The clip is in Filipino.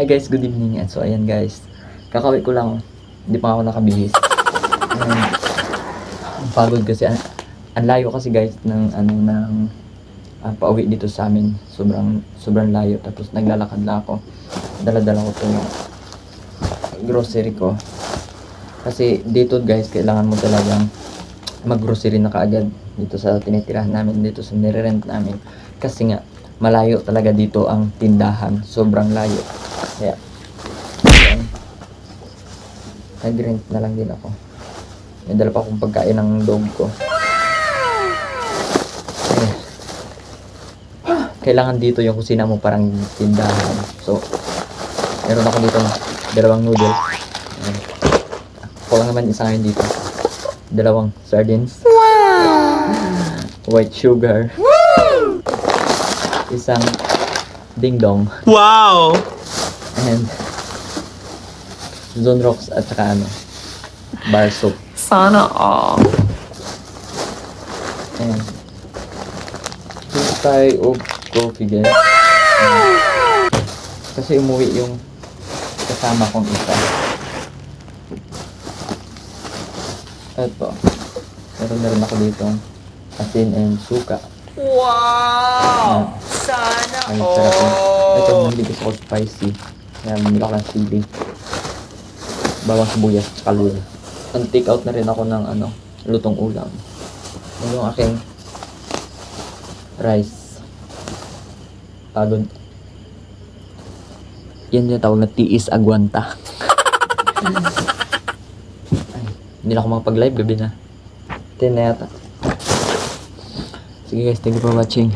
Hi guys, good evening. And so ayan guys, kakauwi ko lang. Hindi pa ako nakabihis. Ang pagod kasi ang layo kasi guys ng pauwi dito sa amin. Sobrang layo. Tapos naglalakad na ako. Dala-dala ko 'tong grocery ko. Kasi dito guys, kailangan mo talagang mag-grocery na kaagad dito sa tinitirahan namin, dito sa nire-rent namin. Kasi nga malayo talaga dito ang tindahan. Sobrang layo. Kaya ayan, nag-rent na lang din ako. May dala pa akong pagkain ng dog ko. Ayan. Kailangan dito yung kusina mo parang tindahan. So, meron ako dito dalawang noodles. Ayan. Ako lang naman isa ngayon dito. Dalawang sardines. White sugar. Isang ding dong. Wow! And Zone Rocks at saka bar soap. Sana all. Ayan. Ito tayo of coffee guys. Kasi umuwi yung kasama kong isa. Ito. Meron na rin ako dito asin and suka. Wow! Sana Ay, sarap yun. Ito, all. hindi gusto ko spicy. Kaya bumili ako ng sili. Bawang sibuyas at saka luya. Ang take out na rin ako ng lutong ulam. Yung aking rice. Pagod. Yan yung tawag na tiis agwanta. Ay, hindi na ako makapag-live, gabi na. 10 na yata. Sige guys, thank you for watching.